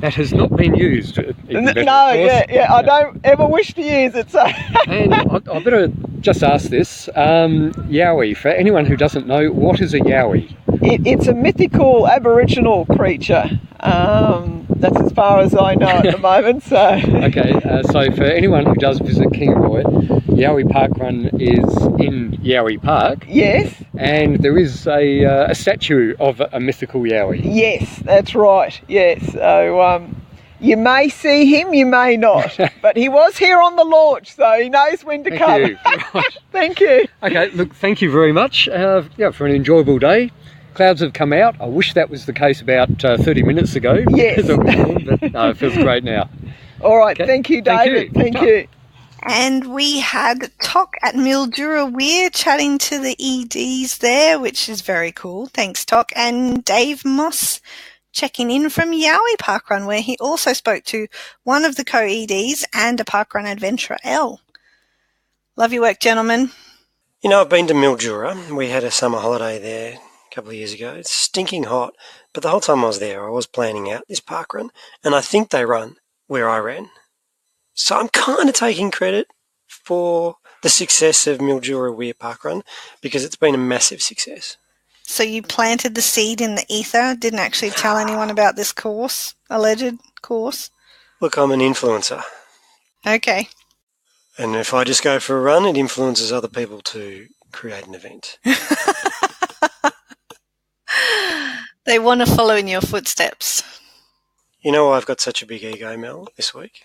That has not been used. I don't ever wish to use it. So. And I better just ask this. Yowie, for anyone who doesn't know, what is a Yowie? It's a mythical Aboriginal creature. That's as far as I know at the moment. So. Okay, so for anyone who does visit Kingaroy, Yowie Parkrun is in Yowie Park. Yes. And there is a statue of a mythical Yowie. Yes, that's right. Yes. So you may see him, you may not. But he was here on the launch, so he knows when to come. You. Right. Thank you. Okay, look, thank you very much for an enjoyable day. Clouds have come out. I wish that was the case about 30 minutes ago. Yes. But no, it feels great now. All right, thank you, David. Thank you. And we had Tok at Mildura Weir chatting to the EDs there, which is very cool. Thanks, Tok. And Dave Moss checking in from Yowie Parkrun, where he also spoke to one of the co-EDs and a parkrun adventurer, Elle. Love your work, gentlemen. You know, I've been to Mildura. We had a summer holiday there a couple of years ago. It's stinking hot, but the whole time I was there, I was planning out this parkrun, and I think they run where I ran. So I'm kind of taking credit for the success of Mildura Weir Parkrun because it's been a massive success. So you planted the seed in the ether, didn't actually tell anyone about this course, alleged course? Look, I'm an influencer. Okay. And if I just go for a run, it influences other people to create an event. They want to follow in your footsteps. You know why I've got such a big ego, Mel, this week?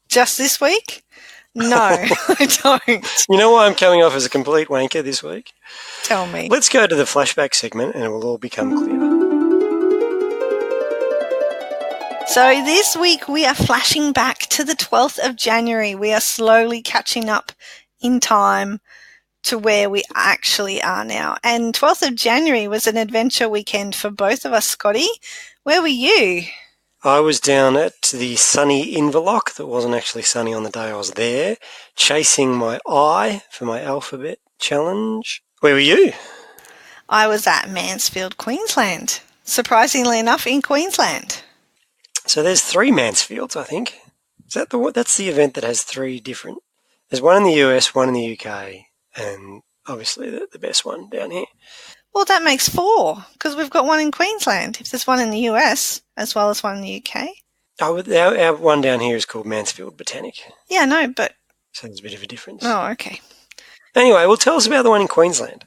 Just this week? No, I don't. You know why I'm coming off as a complete wanker this week? Tell me. Let's go to the flashback segment and it will all become clear. So this week we are flashing back to the 12th of January. We are slowly catching up in time to where we actually are now. And 12th of January was an adventure weekend for both of us, Scotty. Where were you? I was down at the sunny Inverloch that wasn't actually sunny on the day I was there, chasing my I for my alphabet challenge. Where were you? I was at Mansfield, Queensland. Surprisingly enough, in Queensland. So there's 3 Mansfields, I think. Is that that's the event that has 3 different? There's one in the US, one in the UK, and obviously the best one down here. Well, that makes 4, because we've got one in Queensland. If there's one in the US, as well as one in the UK. Oh, our one down here is called Mansfield Botanic. Yeah, no, but... So there's a bit of a difference. Oh, okay. Anyway, well, tell us about the one in Queensland.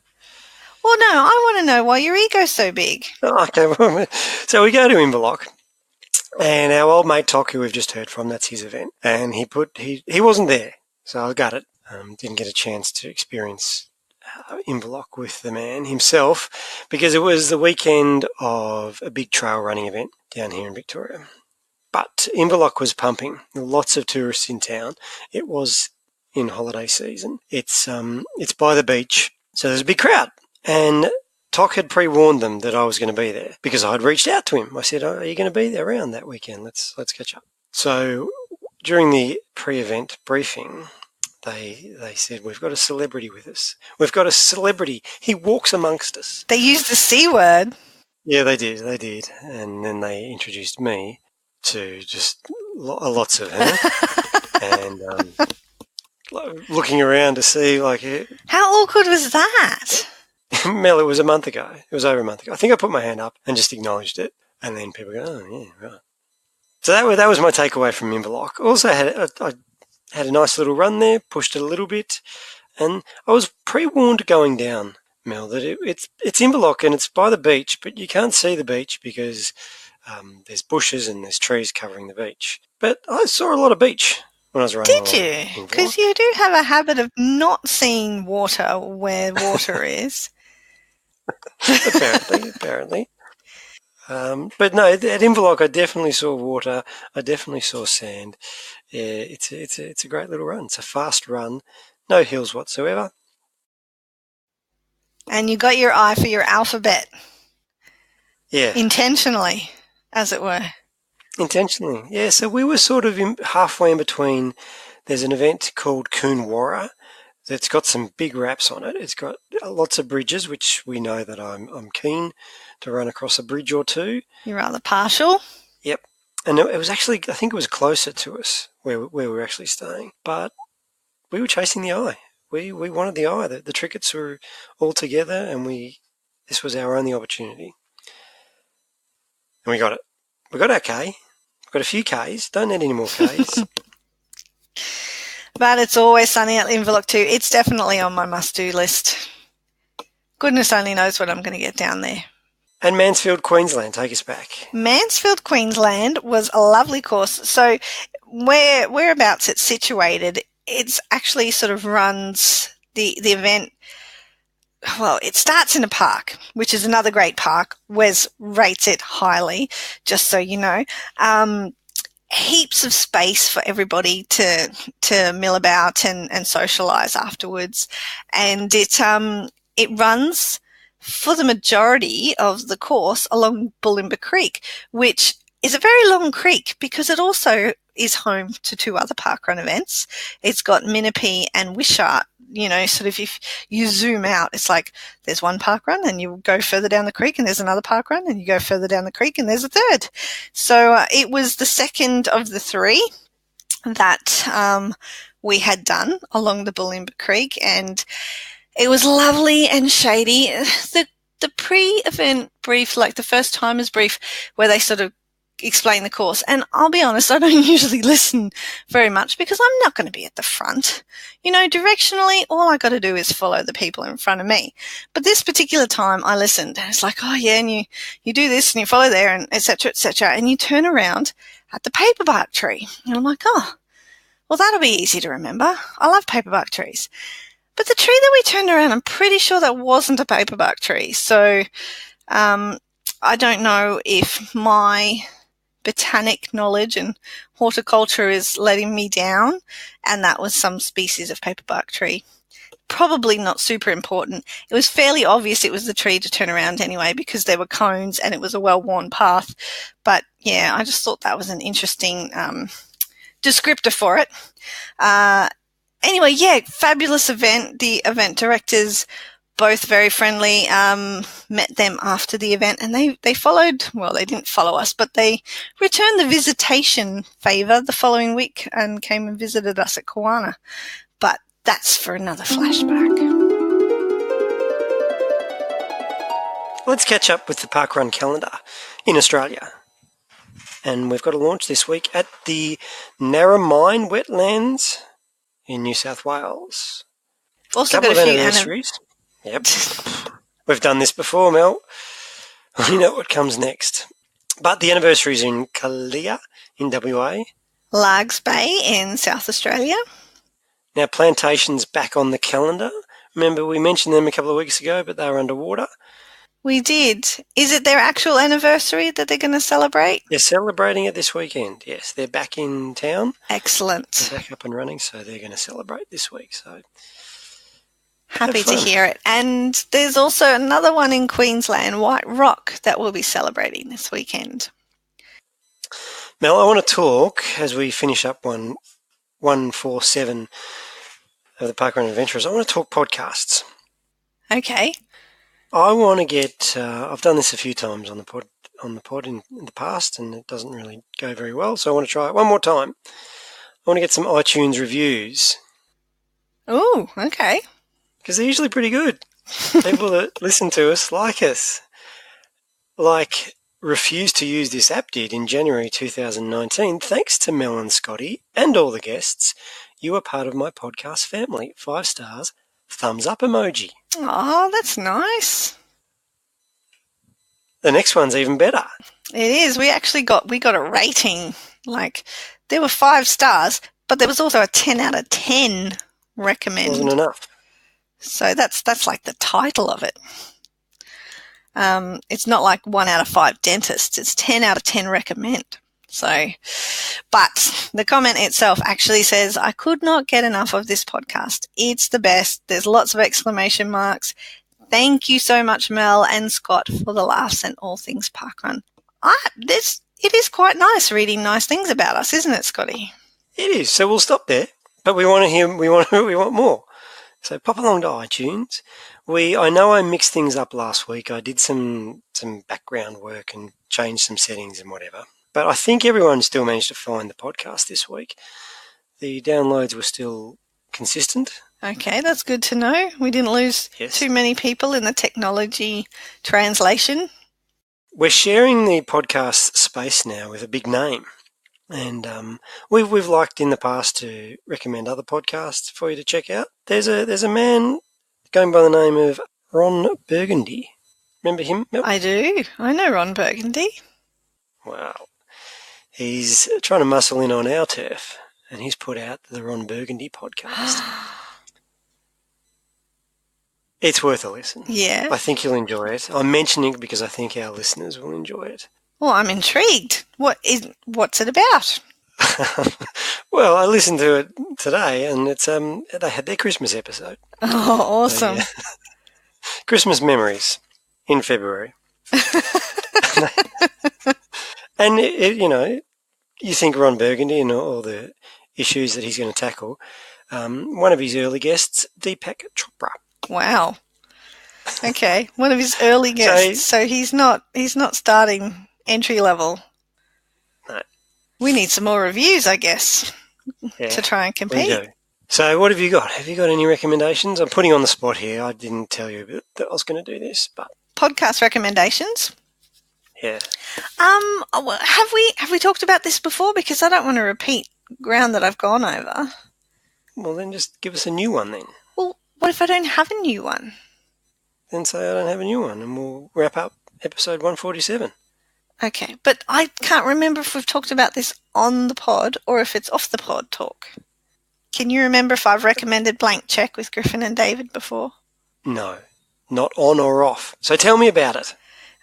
Well, no, I want to know why your ego's so big. Okay, so we go to Inverloch, and our old mate Tok, who we've just heard from, that's his event, and he wasn't there, so I got it. Didn't get a chance to experience Inverloch with the man himself because it was the weekend of a big trail running event down here in Victoria. But Inverloch was pumping. Lots of tourists in town. It was in holiday season. It's by the beach, so there's a big crowd. And Tok had pre-warned them that I was going to be there because I had reached out to him. I said, "Oh, are you going to be there around that weekend? Let's catch up." So during the pre-event briefing, they said, "We've got a celebrity with us. We've got a celebrity. He walks amongst us." They used the C word. Yeah, they did. And then they introduced me to just lots of her. And looking around to see, like... How awkward was that? Mel, it was a month ago. It was over a month ago. I think I put my hand up and just acknowledged it. And then people go, "Oh, yeah, right." So that was my takeaway from Inverloch. Also, I had a nice little run there, pushed it a little bit, and I was pre-warned going down, Mel, that it's Inverloch and it's by the beach, but you can't see the beach because there's bushes and there's trees covering the beach. But I saw a lot of beach when I was running. Did you? Because you do have a habit of not seeing water where water is. Apparently. But no, at Inverloch, I definitely saw water. I definitely saw sand. Yeah, it's a great little run. It's a fast run, no hills whatsoever. And you got your eye for your alphabet. Yeah. Intentionally, as it were. Intentionally, yeah. So we were sort of halfway in between. There's an event called Coonawarra that's got some big wraps on it. It's got lots of bridges, which we know that I'm keen to run across a bridge or two. You're rather partial. Yep. And it was actually, I think it was closer to us where we were actually staying. But we were chasing the eye. We wanted the eye. The trickets were all together and this was our only opportunity. And we got it. We got our K. We've got a few Ks. Don't need any more Ks. But it's always sunny at Inverloch too. It's definitely on my must-do list. Goodness only knows what I'm going to get down there. And Mansfield, Queensland, take us back. Mansfield, Queensland was a lovely course. So whereabouts it's situated, it's actually sort of runs the event. Well, it starts in a park, which is another great park. Wes rates it highly, just so you know. Heaps of space for everybody to mill about and socialise afterwards. And it runs for the majority of the course along Bulimba Creek, which is a very long creek because it also is home to 2 other parkrun events. It's got Minipee and Wishart. You know, sort of if you zoom out, it's like there's one parkrun and you go further down the creek and there's another parkrun and you go further down the creek and there's a third. So it was the second of the 3 that we had done along the Bulimba Creek, and it was lovely and shady. The pre-event brief, like the first timers brief, where they sort of explain the course. And I'll be honest, I don't usually listen very much because I'm not going to be at the front. You know, directionally, all I got to do is follow the people in front of me. But this particular time I listened and it's like, oh yeah, and you do this and you follow there and et cetera, and you turn around at the paperbark tree. And I'm like, oh, well, that'll be easy to remember. I love paperbark trees. But the tree that we turned around, I'm pretty sure that wasn't a paperbark tree. So I don't know if my botanic knowledge and horticulture is letting me down, and that was some species of paperbark tree. Probably not super important. It was fairly obvious it was the tree to turn around anyway because there were cones and it was a well-worn path. But yeah, I just thought that was an interesting descriptor for it. Anyway, yeah, fabulous event. The event directors, both very friendly, met them after the event and they followed, well, they didn't follow us, but they returned the visitation favour the following week and came and visited us at Kawana. But that's for another flashback. Let's catch up with the parkrun calendar in Australia. And we've got a launch this week at the Narromine Wetlands in New South Wales. Also couple got a of few anniversaries. Yep. We've done this before, Mel. We know what comes next. But the anniversaries in Kalia in WA. Largs Bay in South Australia. Now, Plantation's back on the calendar. Remember, we mentioned them a couple of weeks ago, but they were underwater. We did. Is it their actual anniversary that they're going to celebrate? They're celebrating it this weekend, yes. They're back in town. Excellent. They're back up and running, so they're going to celebrate this week. So happy to hear it. And there's also another one in Queensland, White Rock, that we'll be celebrating this weekend. Mel, I want to talk, as we finish up 147 of the Parkrun Adventurers, I want to talk podcasts. Okay. I want to get, I've done this a few times on the pod in the past, and it doesn't really go very well, so I want to try it one more time. I want to get some iTunes reviews. Oh, okay. Because they're usually pretty good. People that listen to us like us. Like Refuse to Use This App did in January 2019. Thanks to Mel and Scotty and all the guests, you are part of my podcast family. 5 stars, thumbs up emoji. Oh, that's nice. The next one's even better. It is. We got a rating. Like, there were 5 stars, but there was also a 10 out of 10 recommend. Wasn't enough. So that's like the title of it. It's not like 1 out of 5 dentists. It's 10 out of 10 recommend. So, but the comment itself actually says, I could not get enough of this podcast. It's the best. There's lots of exclamation marks. Thank you so much, Mel and Scott, for the laughs and all things parkrun. It is quite nice reading nice things about us, isn't it, Scotty? It is. So we'll stop there. But we want to hear. We want more. So pop along to iTunes. I know I mixed things up last week. I did some background work and changed some settings and whatever. But I think everyone still managed to find the podcast this week. The downloads were still consistent. Okay, that's good to know. We didn't lose too many people in the technology translation. We're sharing the podcast space now with a big name. And we've liked in the past to recommend other podcasts for you to check out. There's a man going by the name of Ron Burgundy. Remember him, Mel? I do. I know Ron Burgundy. Wow. He's trying to muscle in on our turf, and he's put out the Ron Burgundy podcast. It's worth a listen. Yeah. I think you'll enjoy it. I'm mentioning it because I think our listeners will enjoy it. Well, I'm intrigued. What's it about? Well, I listened to it today, and it's they had their Christmas episode. Oh, awesome! Christmas memories in February, and you think Ron Burgundy and all the issues that he's going to tackle. One of his early guests, Deepak Chopra. Wow. Okay, one of his early guests. So he's not starting entry level. No. We need some more reviews, I guess, to try and compete. We do. So what have you got? Have you got any recommendations? I'm putting you on the spot here. I didn't tell you that I was going to do this, but podcast recommendations. Yeah. Have we talked about this before? Because I don't want to repeat ground that I've gone over. Well, then just give us a new one then. Well, what if I don't have a new one? Then say I don't have a new one, and we'll wrap up episode 147. Okay, but I can't remember if we've talked about this on the pod or if it's off the pod talk. Can you remember if I've recommended Blank Check with Griffin and David before? No, not on or off. So tell me about it.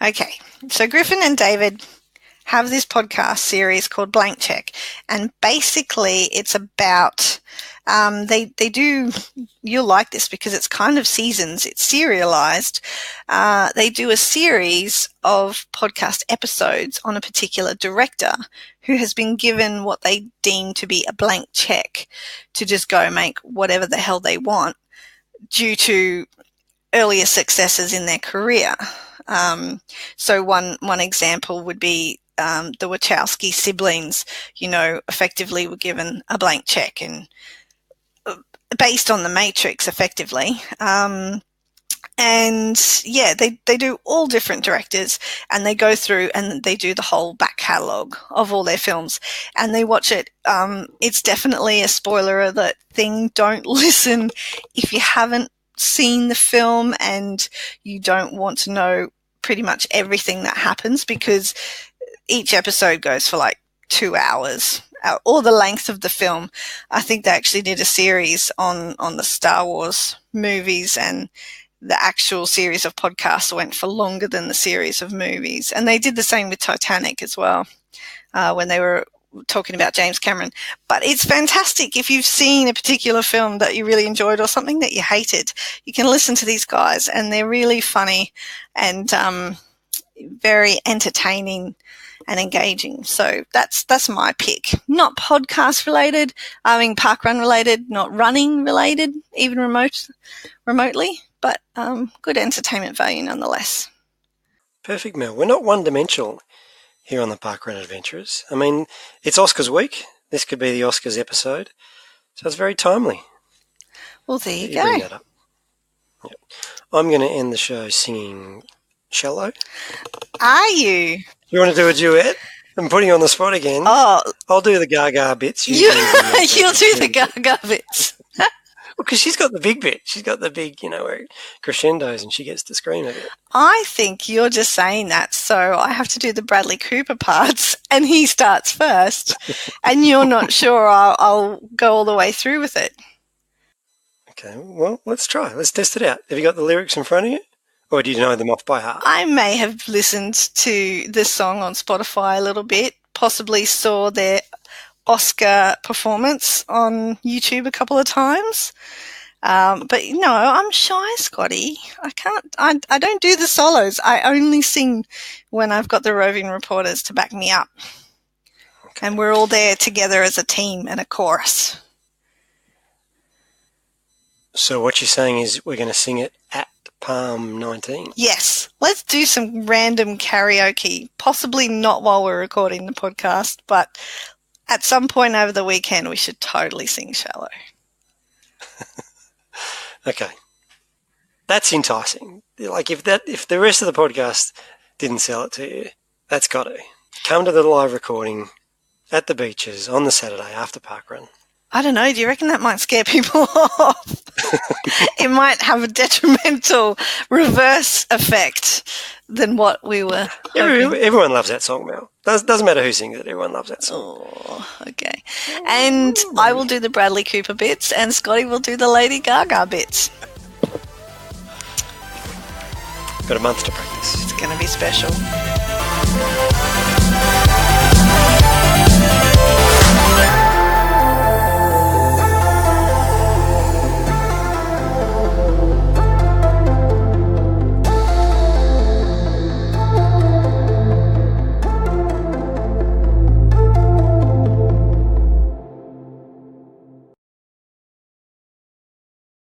Okay, so Griffin and David have this podcast series called Blank Check, and basically it's about they do, you'll like this because it's kind of seasons, it's serialized. They do a series of podcast episodes on a particular director who has been given what they deem to be a blank check to just go make whatever the hell they want due to earlier successes in their career. So one example would be the Wachowski siblings, effectively were given a blank check and based on The Matrix, effectively. And yeah, they do all different directors, and they go through and they do the whole back catalogue of all their films, and they watch it. It's definitely a spoiler alert thing. Don't listen if you haven't seen the film and you don't want to know pretty much everything that happens, because each episode goes for like 2 hours, or the length of the film. I think they actually did a series on the Star Wars movies, and the actual series of podcasts went for longer than the series of movies. And they did the same with Titanic as well, when they were talking about James Cameron. But it's fantastic if you've seen a particular film that you really enjoyed or something that you hated. You can listen to these guys, and they're really funny and very entertaining and engaging. So that's my pick. Not podcast related, parkrun related, not running related, even remotely, but good entertainment value nonetheless. Perfect, Mel. We're not one-dimensional here on the Parkrun Adventurers. I mean, it's Oscars week. This could be the Oscars episode, so it's very timely. Well, there you Bring go. that up. Yep. I'm going to end the show singing Shallow. Are you? You want to do a duet? I'm putting you on the spot again. Oh, I'll do the Gaga bits. you'll do the Gaga bits. Because she's got the big bit. She's got the big, where it crescendos and she gets to scream a bit. I think you're just saying that so I have to do the Bradley Cooper parts and he starts first and you're not sure I'll go all the way through with it. Okay, well, let's try. Let's test it out. Have you got the lyrics in front of you? Or do you know them off by heart? I may have listened to this song on Spotify a little bit, possibly saw their Oscar performance on YouTube a couple of times. But no, I'm shy, Scotty. I don't do the solos. I only sing when I've got the roving reporters to back me up. Okay. And we're all there together as a team and a chorus. So what you're saying is we're going to sing it at Palm 19? Yes. Let's do some random karaoke, possibly not while we're recording the podcast, but at some point over the weekend we should totally sing Shallow. Okay. That's enticing. Like if the rest of the podcast didn't sell it to you, that's got to. Come to the live recording at the beaches on the Saturday after parkrun. I don't know. Do you reckon that might scare people off? It might have a detrimental reverse effect than what we were hoping. Everyone loves that song, Mel. Doesn't matter who sings it. Everyone loves that song. Oh, okay. And I will do the Bradley Cooper bits and Scotty will do the Lady Gaga bits. Got a month to practice. It's going to be special.